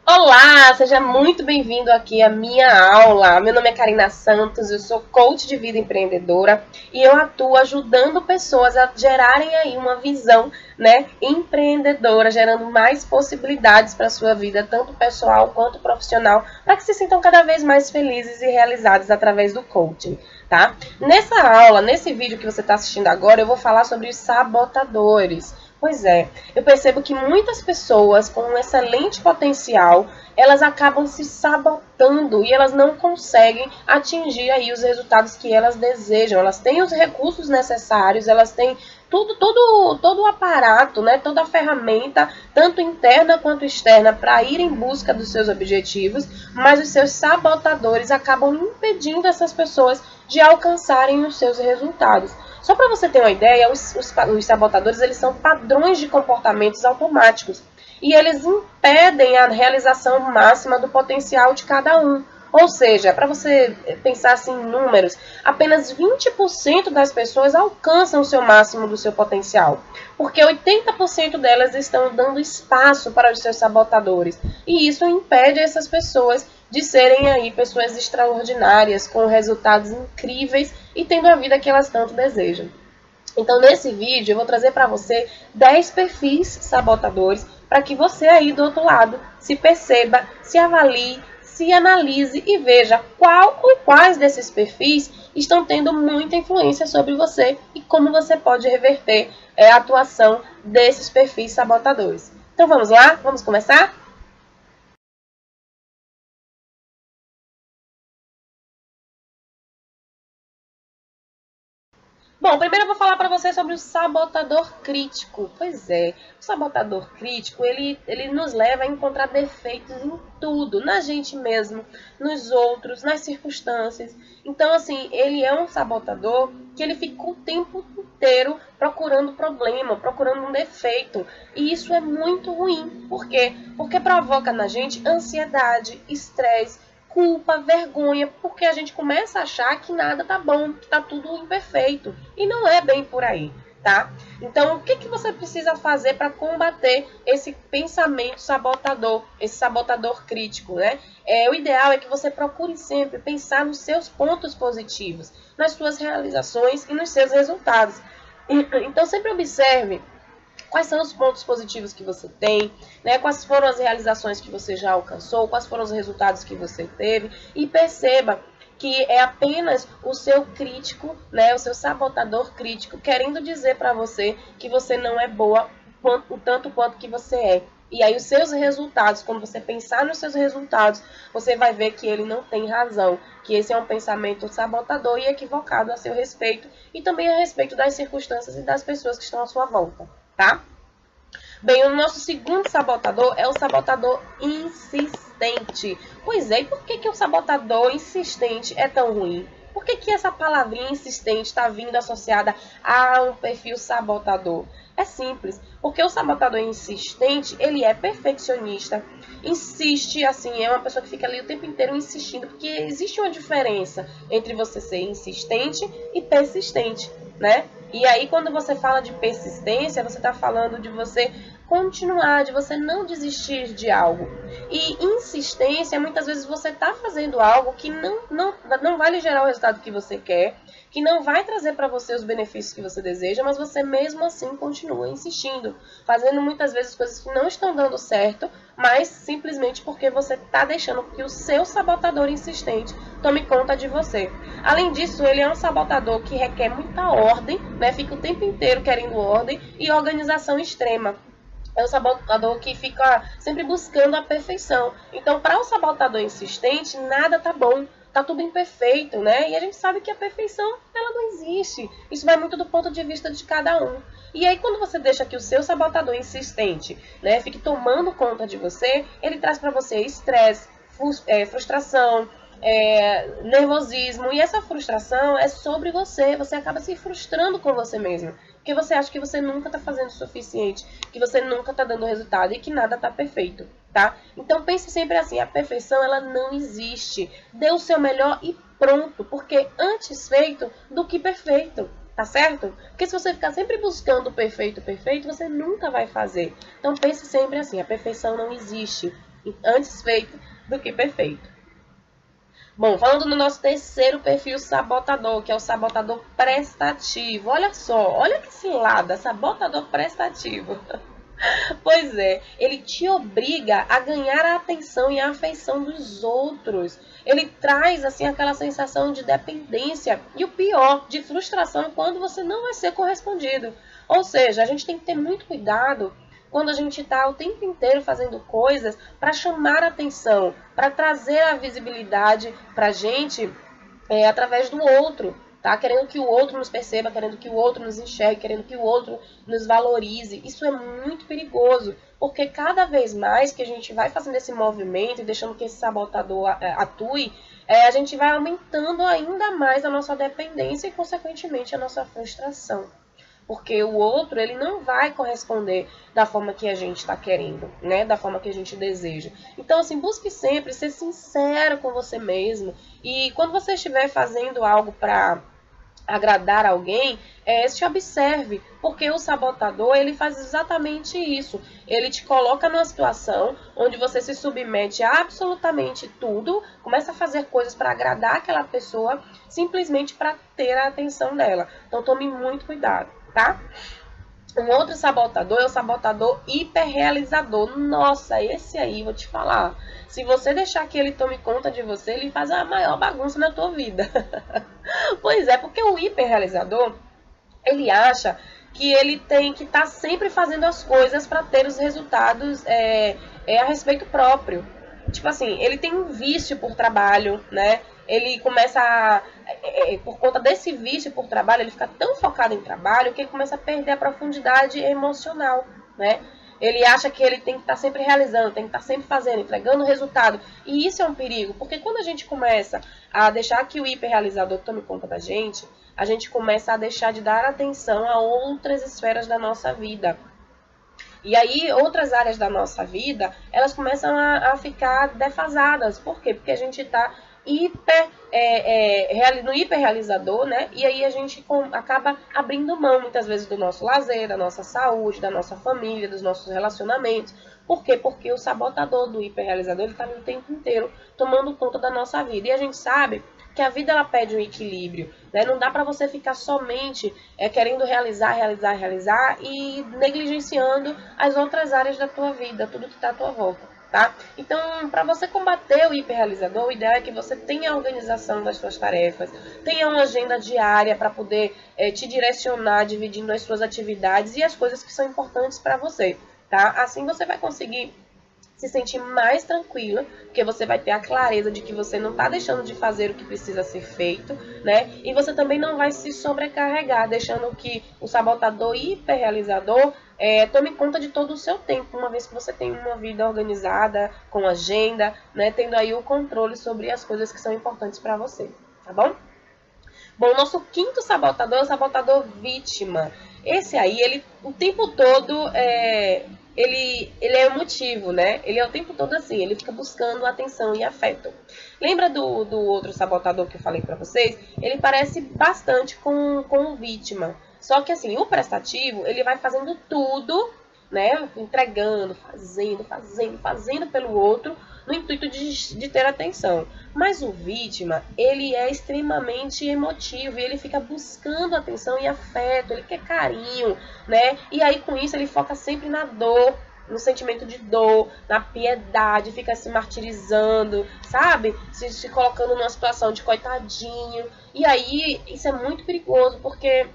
Olá, seja muito bem-vindo aqui à minha aula. Meu nome é Karina Santos, eu sou coach de vida empreendedora e eu atuo ajudando pessoas a gerarem aí uma visão, empreendedora, gerando mais possibilidades para a sua vida, tanto pessoal quanto profissional, para que se sintam cada vez mais felizes e realizados através do coaching, tá? Nessa aula, nesse vídeo que você está assistindo agora, eu vou falar sobre os sabotadores. Pois é, eu percebo que muitas pessoas com um excelente potencial, elas acabam se sabotando e elas não conseguem atingir aí os resultados que elas desejam. Elas têm os recursos necessários, elas têm todo o aparato, toda a ferramenta, tanto interna quanto externa, para ir em busca dos seus objetivos, mas os seus sabotadores acabam impedindo essas pessoas de alcançarem os seus resultados. Só para você ter uma ideia, os sabotadores eles são padrões de comportamentos automáticos e eles impedem a realização máxima do potencial de cada um. Ou seja, para você pensar assim em números, apenas 20% das pessoas alcançam o seu máximo do seu potencial, porque 80% delas estão dando espaço para os seus sabotadores. E isso impede essas pessoas de serem aí pessoas extraordinárias, com resultados incríveis e tendo a vida que elas tanto desejam. Então, nesse vídeo, eu vou trazer para você 10 perfis sabotadores para que você aí do outro lado se perceba, se avalie, se analise e veja qual ou quais desses perfis estão tendo muita influência sobre você e como você pode reverter a atuação desses perfis sabotadores. Então, vamos lá? Vamos começar? Bom, primeiro eu vou falar para você sobre o sabotador crítico. Pois é, o sabotador crítico, ele nos leva a encontrar defeitos em tudo, na gente mesmo, nos outros, nas circunstâncias. Então, assim, ele é um sabotador que ele fica o tempo inteiro procurando problema, procurando um defeito. E isso é muito ruim. Por quê? Porque provoca na gente ansiedade, estresse, culpa, vergonha, porque a gente começa a achar que nada tá bom, que tá tudo imperfeito. E não é bem por aí, tá? Então, o que você precisa fazer para combater esse pensamento sabotador, esse sabotador crítico, né? O ideal é que você procure sempre pensar nos seus pontos positivos, nas suas realizações e nos seus resultados. Então, sempre observe quais são os pontos positivos que você tem, quais foram as realizações que você já alcançou, quais foram os resultados que você teve, e perceba que é apenas o seu crítico, o seu sabotador crítico, querendo dizer para você que você não é boa o tanto quanto que você é. E aí os seus resultados, quando você pensar nos seus resultados, você vai ver que ele não tem razão, que esse é um pensamento sabotador e equivocado a seu respeito, e também a respeito das circunstâncias e das pessoas que estão à sua volta, tá? Bem, o nosso segundo sabotador é o sabotador insistente. Pois é, e por que o sabotador insistente é tão ruim? Por que essa palavrinha insistente está vindo associada a um perfil sabotador? É simples, porque o sabotador insistente, ele é perfeccionista, insiste, assim, é uma pessoa que fica ali o tempo inteiro insistindo, porque existe uma diferença entre você ser insistente e persistente, né? E aí, quando você fala de persistência, você está falando de você continuar, de você não desistir de algo. E insistência, muitas vezes você está fazendo algo que não vai lhe gerar o resultado que você quer, que não vai trazer para você os benefícios que você deseja, mas você mesmo assim continua insistindo, fazendo muitas vezes coisas que não estão dando certo, mas simplesmente porque você está deixando que o seu sabotador insistente tome conta de você. Além disso, ele é um sabotador que requer muita ordem, fica o tempo inteiro querendo ordem e organização extrema. É um sabotador que fica sempre buscando a perfeição. Então, para o sabotador insistente, nada tá bom, tá tudo imperfeito, né? E a gente sabe que a perfeição, ela não existe. Isso vai muito do ponto de vista de cada um. E aí, quando você deixa que o seu sabotador insistente, fique tomando conta de você, ele traz para você estresse, frustração, nervosismo. E essa frustração é sobre você. Você acaba se frustrando com você mesmo. Porque você acha que você nunca está fazendo o suficiente, que você nunca está dando resultado e que nada está perfeito, tá? Então pense sempre assim, a perfeição ela não existe. Dê o seu melhor e pronto, porque antes feito do que perfeito, tá certo? Porque se você ficar sempre buscando o perfeito, você nunca vai fazer. Então pense sempre assim, a perfeição não existe. Antes feito do que perfeito. Bom, falando no nosso terceiro perfil sabotador, que é o sabotador prestativo. Olha só, olha que cilada, sabotador prestativo. Pois é, ele te obriga a ganhar a atenção e a afeição dos outros. Ele traz, assim, aquela sensação de dependência e o pior, de frustração quando você não vai ser correspondido. Ou seja, a gente tem que ter muito cuidado quando a gente está o tempo inteiro fazendo coisas para chamar a atenção, para trazer a visibilidade para a gente através do outro, tá? Querendo que o outro nos perceba, querendo que o outro nos enxergue, querendo que o outro nos valorize. Isso é muito perigoso, porque cada vez mais que a gente vai fazendo esse movimento e deixando que esse sabotador atue, a gente vai aumentando ainda mais a nossa dependência e, consequentemente, a nossa frustração. Porque o outro, ele não vai corresponder da forma que a gente está querendo, né? Da forma que a gente deseja. Então, assim, busque sempre ser sincero com você mesmo. E quando você estiver fazendo algo para agradar alguém, se observe, porque o sabotador, ele faz exatamente isso. Ele te coloca numa situação onde você se submete a absolutamente tudo, começa a fazer coisas para agradar aquela pessoa, simplesmente para ter a atenção dela. Então, tome muito cuidado, tá? Um outro sabotador é o sabotador hiperrealizador. Nossa, esse aí, vou te falar. Se você deixar que ele tome conta de você, ele faz a maior bagunça na tua vida. Pois é, porque o hiperrealizador, ele acha que ele tem que estar sempre fazendo as coisas para ter os resultados a respeito próprio. Tipo assim, ele tem um vício por trabalho, né? Ele começa por conta desse vício por trabalho, ele fica tão focado em trabalho que ele começa a perder a profundidade emocional, né? Ele acha que ele tem que estar sempre realizando, tem que estar sempre fazendo, entregando resultado. E isso é um perigo, porque quando a gente começa a deixar que o hiperrealizador tome conta da gente, a gente começa a deixar de dar atenção a outras esferas da nossa vida. E aí, outras áreas da nossa vida, elas começam a ficar defasadas. Por quê? Porque a gente está no hiperrealizador, né? E aí a gente acaba abrindo mão, muitas vezes, do nosso lazer, da nossa saúde, da nossa família, dos nossos relacionamentos. Por quê? Porque o sabotador do hiperrealizador, ele está o tempo inteiro tomando conta da nossa vida. E a gente sabe que a vida, ela pede um equilíbrio, né? Não dá para você ficar somente querendo realizar e negligenciando as outras áreas da tua vida, tudo que está à tua volta, tá? Então, para você combater o hiperrealizador, o ideal é que você tenha a organização das suas tarefas, tenha uma agenda diária para poder te direcionar, dividindo as suas atividades e as coisas que são importantes para você, tá? Assim você vai conseguir se sentir mais tranquila, porque você vai ter a clareza de que você não está deixando de fazer o que precisa ser feito, né? E você também não vai se sobrecarregar, deixando que o sabotador hiperrealizador tome conta de todo o seu tempo, uma vez que você tem uma vida organizada, com agenda, né? Tendo aí o controle sobre as coisas que são importantes para você, tá bom? Bom, o nosso quinto sabotador é o sabotador vítima. Esse aí, ele o tempo todo ele é emotivo, né? Ele é o tempo todo assim, ele fica buscando atenção e afeto. Lembra do outro sabotador que eu falei pra vocês? Ele parece bastante com o vítima. Só que assim, o prestativo, ele vai fazendo tudo, né? Entregando, fazendo pelo outro, no intuito de ter atenção. Mas o vítima, ele é extremamente emotivo e ele fica buscando atenção e afeto, ele quer carinho, né? E aí com isso ele foca sempre na dor, no sentimento de dor, na piedade, fica se martirizando, sabe? Se colocando numa situação de coitadinho. E aí isso é muito perigoso, porque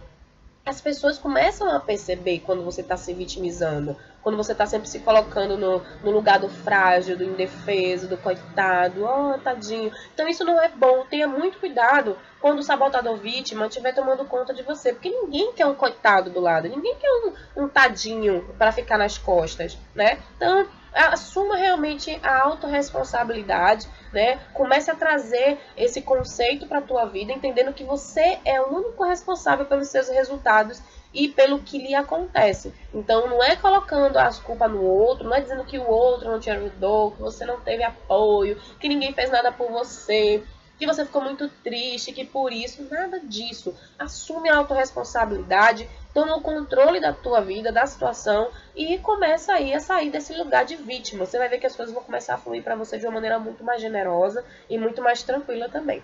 as pessoas começam a perceber quando você está se vitimizando, quando você está sempre se colocando no lugar do frágil, do indefeso, do coitado, tadinho. Então isso não é bom, tenha muito cuidado quando o sabotador vítima estiver tomando conta de você, porque ninguém quer um coitado do lado, ninguém quer um tadinho para ficar nas costas, né? Então, assuma realmente a autorresponsabilidade, né? Comece a trazer esse conceito para a tua vida, entendendo que você é o único responsável pelos seus resultados e pelo que lhe acontece. Então, não é colocando as culpas no outro, não é dizendo que o outro não te ajudou, que você não teve apoio, que ninguém fez nada por você. que você ficou muito triste, que por isso, nada disso. Assume a autorresponsabilidade, toma o controle da tua vida, da situação e começa aí a sair desse lugar de vítima. Você vai ver que as coisas vão começar a fluir para você de uma maneira muito mais generosa e muito mais tranquila também.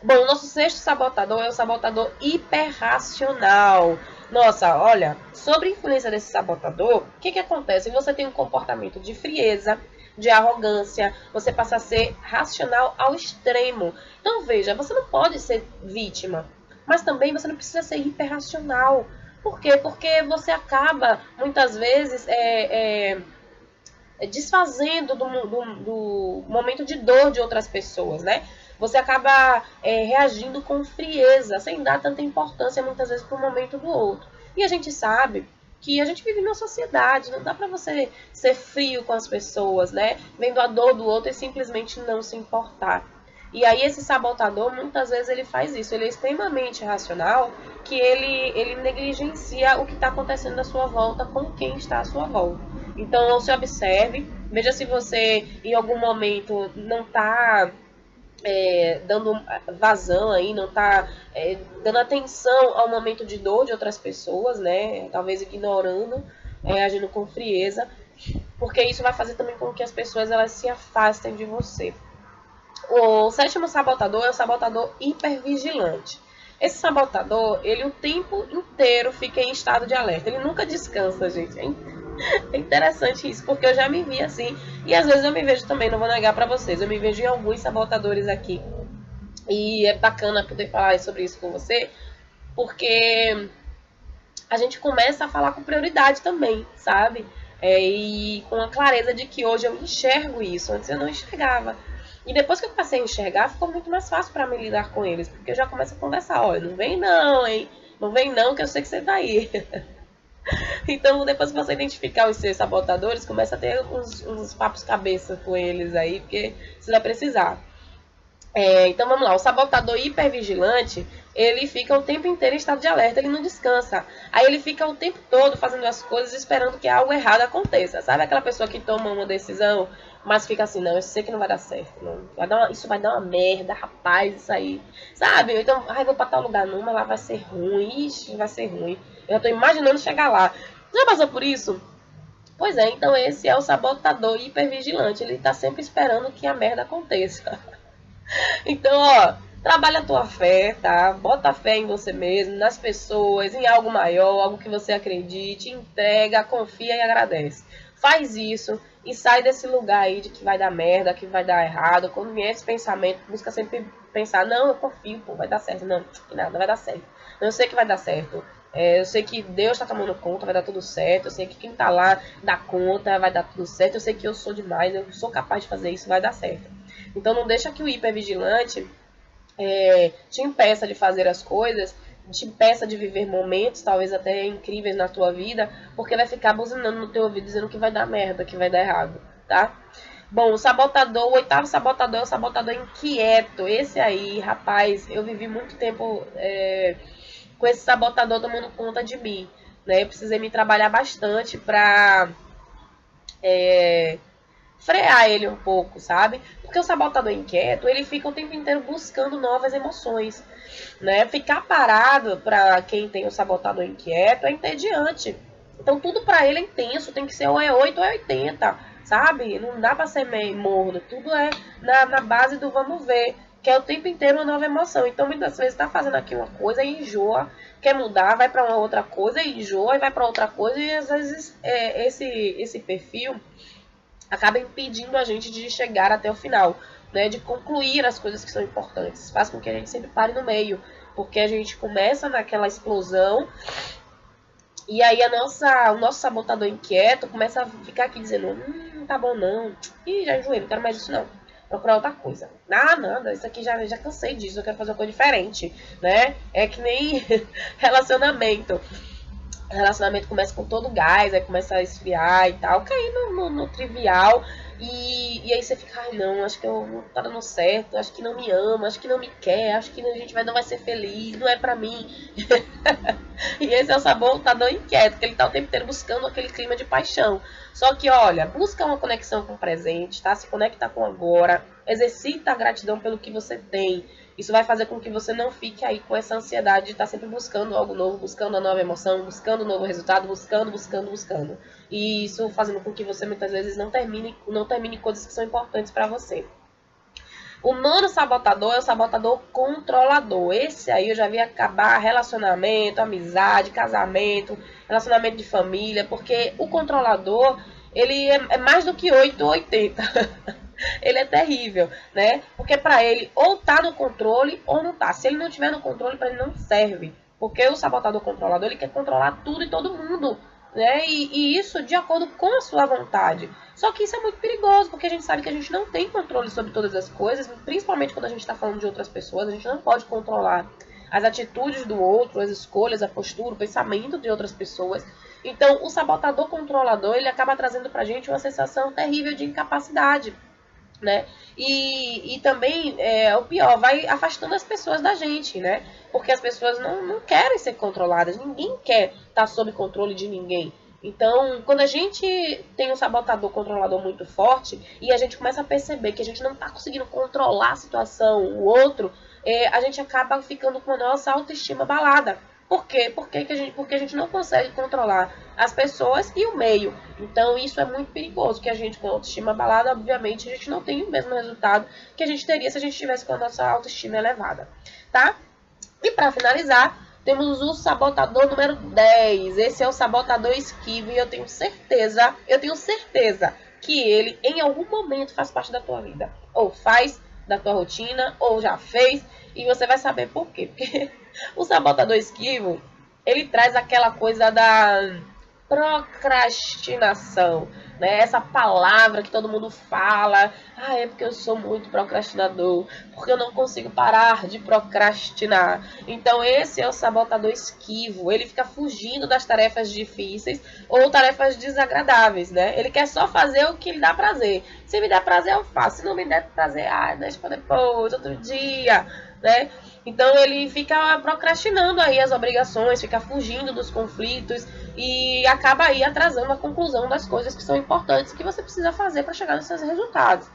Bom, o nosso sexto sabotador é o sabotador hiperracional. Nossa, olha, sobre a influência desse sabotador, o que acontece? Você tem um comportamento de frieza, de arrogância, você passa a ser racional ao extremo. Então veja, você não pode ser vítima, mas também você não precisa ser hiperracional. Por quê? Porque você acaba, muitas vezes, desfazendo do momento de dor de outras pessoas, né? Você acaba reagindo com frieza, sem dar tanta importância muitas vezes para o momento do outro. E a gente sabe que a gente vive numa sociedade, não dá para você ser frio com as pessoas, né? Vendo a dor do outro e simplesmente não se importar. E aí esse sabotador, muitas vezes ele faz isso, ele é extremamente racional, que ele negligencia o que está acontecendo à sua volta com quem está à sua volta. Então se observe, veja se você em algum momento não está dando vazão aí, não está dando atenção ao momento de dor de outras pessoas, né? Talvez ignorando, agindo com frieza, porque isso vai fazer também com que as pessoas elas se afastem de você. O sétimo sabotador é o sabotador hipervigilante. Esse sabotador, ele o tempo inteiro fica em estado de alerta. Ele nunca descansa, gente. É interessante isso, porque eu já me vi assim. E às vezes eu me vejo também, não vou negar pra vocês. Eu me vejo em alguns sabotadores aqui. E é bacana poder falar sobre isso com você, porque a gente começa a falar com prioridade também, sabe? E com a clareza de que hoje eu enxergo isso. Antes eu não enxergava. E depois que eu passei a enxergar, ficou muito mais fácil para me lidar com eles. Porque eu já começo a conversar. Olha, não vem não, hein? Não vem não, que eu sei que você tá aí. Então, depois que você identificar os seus sabotadores, começa a ter uns papos cabeça com eles aí, porque você vai precisar. Então vamos lá, o sabotador hipervigilante, ele fica o tempo inteiro em estado de alerta, ele não descansa. Aí ele fica o tempo todo fazendo as coisas esperando que algo errado aconteça. Sabe aquela pessoa que toma uma decisão, mas fica assim, não, eu sei que não vai dar certo, não. Isso vai dar uma merda, rapaz, isso aí. Sabe? Então, vou pra tal lugar, não, mas lá vai ser ruim, ixi, vai ser ruim. Eu já tô imaginando chegar lá. Já passou por isso? Pois é, então esse é o sabotador hipervigilante, ele tá sempre esperando que a merda aconteça. Então, trabalha a tua fé, tá? Bota fé em você mesmo, nas pessoas, em algo maior, algo que você acredite, entrega, confia e agradece. Faz isso e sai desse lugar aí de que vai dar merda, que vai dar errado. Quando vier esse pensamento, busca sempre pensar, não, eu confio, pô, vai dar certo. Não, nada, vai dar certo. Eu sei que vai dar certo. Eu sei que Deus está tomando conta, vai dar tudo certo. Eu sei que quem tá lá dá conta, vai dar tudo certo. Eu sei que eu sou demais, eu sou capaz de fazer isso, vai dar certo. Então não deixa que o hipervigilante te impeça de fazer as coisas, te impeça de viver momentos, talvez até incríveis na tua vida, porque vai ficar buzinando no teu ouvido dizendo que vai dar merda, que vai dar errado, tá? Bom, o oitavo sabotador é o sabotador inquieto. Esse aí, rapaz, eu vivi muito tempo com esse sabotador tomando conta de mim, né? Eu precisei me trabalhar bastante pra frear ele um pouco, sabe? Porque o sabotador inquieto, ele fica o tempo inteiro buscando novas emoções, né? Ficar parado para quem tem o sabotador inquieto é entediante. Então tudo para ele é intenso, tem que ser ou é 8 ou é 80, sabe? Não dá para ser meio morno, tudo é na base do vamos ver, que é o tempo inteiro uma nova emoção. Então muitas vezes tá fazendo aqui uma coisa e enjoa, quer mudar, vai para uma outra coisa e enjoa e vai para outra coisa, e às vezes esse perfil acaba impedindo a gente de chegar até o final, né, de concluir as coisas que são importantes. Faz com que a gente sempre pare no meio, porque a gente começa naquela explosão e aí o nosso sabotador inquieto começa a ficar aqui dizendo, tá bom não, ih, já enjoei, não quero mais isso não, procurar outra coisa. Nada, isso aqui já cansei disso, eu quero fazer uma coisa diferente, né? É que nem relacionamento. O relacionamento começa com todo gás, aí começa a esfriar e tal, cair no trivial, e aí você fica, ai não, acho que eu não tá dando certo, acho que não me ama, acho que não me quer, acho que a gente não vai ser feliz, não é pra mim. E esse é o sabotador inquieto, que ele tá o tempo inteiro buscando aquele clima de paixão. Só que, olha, busca uma conexão com o presente, tá? Se conecta com o agora, exercita a gratidão pelo que você tem. Isso vai fazer com que você não fique aí com essa ansiedade de estar sempre buscando algo novo, buscando a nova emoção, buscando um novo resultado, buscando. E isso fazendo com que você muitas vezes não termine coisas que são importantes para você. O nono sabotador é o sabotador controlador. Esse aí eu já vi acabar relacionamento, amizade, casamento, relacionamento de família, porque o controlador, ele é mais do que 8 ou 80. Ele é terrível, né? Porque para ele ou tá no controle ou não tá. Se ele não tiver no controle, para ele não serve. Porque o sabotador controlador, ele quer controlar tudo e todo mundo, né? E isso de acordo com a sua vontade. Só que isso é muito perigoso, porque a gente sabe que a gente não tem controle sobre todas as coisas, principalmente quando a gente está falando de outras pessoas, a gente não pode controlar as atitudes do outro, as escolhas, a postura, o pensamento de outras pessoas. Então, o sabotador controlador, ele acaba trazendo pra gente uma sensação terrível de incapacidade, né? E também, o pior, vai afastando as pessoas da gente, né? Porque as pessoas não querem ser controladas, ninguém quer estar sob controle de ninguém. Então, quando a gente tem um sabotador controlador muito forte e a gente começa a perceber que a gente não está conseguindo controlar a situação, o outro, a gente acaba ficando com a nossa autoestima abalada. Por quê? Porque a gente não consegue controlar as pessoas e o meio. Então, isso é muito perigoso, que a gente com a autoestima abalada, obviamente, a gente não tem o mesmo resultado que a gente teria se a gente tivesse com a nossa autoestima elevada, tá? E para finalizar, temos o sabotador número 10. Esse é o sabotador esquivo e eu tenho certeza que ele em algum momento faz parte da tua vida. Ou faz da tua rotina, ou já fez, e você vai saber por quê. Porque o sabotador esquivo, ele traz aquela coisa da procrastinação, né? Essa palavra que todo mundo fala, é porque eu sou muito procrastinador, porque eu não consigo parar de procrastinar. Então esse é o sabotador esquivo, ele fica fugindo das tarefas difíceis ou tarefas desagradáveis, né? Ele quer só fazer o que lhe dá prazer. Se me der prazer eu faço, se não me der prazer, deixa pra depois, outro dia, né? Então ele fica procrastinando aí as obrigações, fica fugindo dos conflitos e acaba aí atrasando a conclusão das coisas que são importantes que você precisa fazer para chegar nos seus resultados.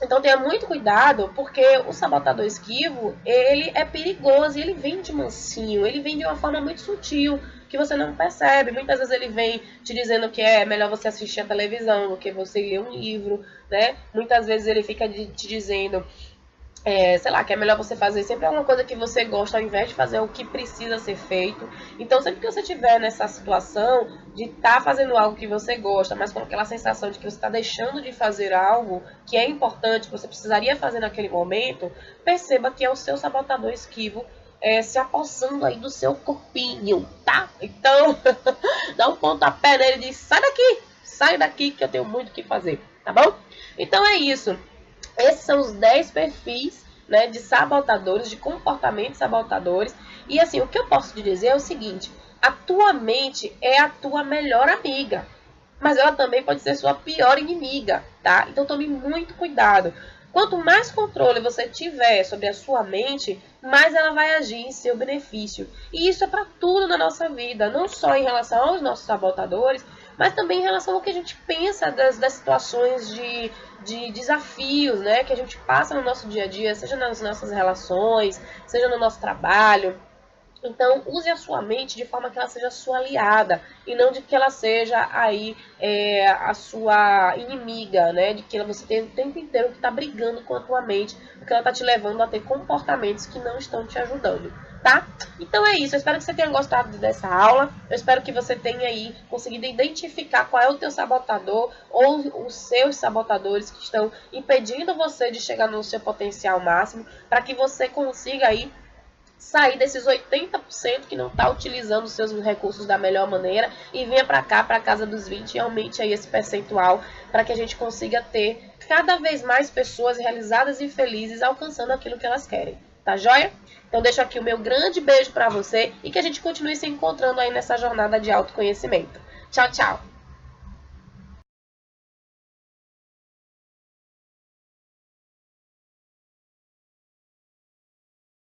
Então tenha muito cuidado, porque o sabotador esquivo, ele é perigoso e ele vem de mansinho, ele vem de uma forma muito sutil, que você não percebe. Muitas vezes ele vem te dizendo que é melhor você assistir a televisão do que você ler um livro, né? Muitas vezes ele fica te dizendo sei lá, que é melhor você fazer sempre alguma coisa que você gosta, ao invés de fazer o que precisa ser feito. Então, sempre que você estiver nessa situação de estar fazendo algo que você gosta, mas com aquela sensação de que você está deixando de fazer algo que é importante, que você precisaria fazer naquele momento, perceba que é o seu sabotador esquivo se apossando aí do seu corpinho, tá? Então, dá um pontapé nele e diz, sai daqui que eu tenho muito o que fazer, tá bom? Então é isso. Esses são os 10 perfis, né, de sabotadores, de comportamentos sabotadores. E assim, o que eu posso te dizer é o seguinte, a tua mente é a tua melhor amiga, mas ela também pode ser sua pior inimiga, tá? Então tome muito cuidado. Quanto mais controle você tiver sobre a sua mente, mais ela vai agir em seu benefício. E isso é para tudo na nossa vida, não só em relação aos nossos sabotadores, mas também em relação ao que a gente pensa das situações de desafios, né, que a gente passa no nosso dia a dia, seja nas nossas relações, seja no nosso trabalho. Então, use a sua mente de forma que ela seja a sua aliada e não de que ela seja aí a sua inimiga, né? De que você tem o tempo inteiro que está brigando com a tua mente, porque ela está te levando a ter comportamentos que não estão te ajudando, tá? Então é isso, eu espero que você tenha gostado dessa aula, eu espero que você tenha aí conseguido identificar qual é o teu sabotador ou os seus sabotadores que estão impedindo você de chegar no seu potencial máximo, para que você consiga aí sair desses 80% que não está utilizando os seus recursos da melhor maneira e venha para cá, para a casa dos 20 e aumente aí esse percentual para que a gente consiga ter cada vez mais pessoas realizadas e felizes alcançando aquilo que elas querem. Tá joia? Então deixo aqui o meu grande beijo para você e que a gente continue se encontrando aí nessa jornada de autoconhecimento. Tchau, tchau!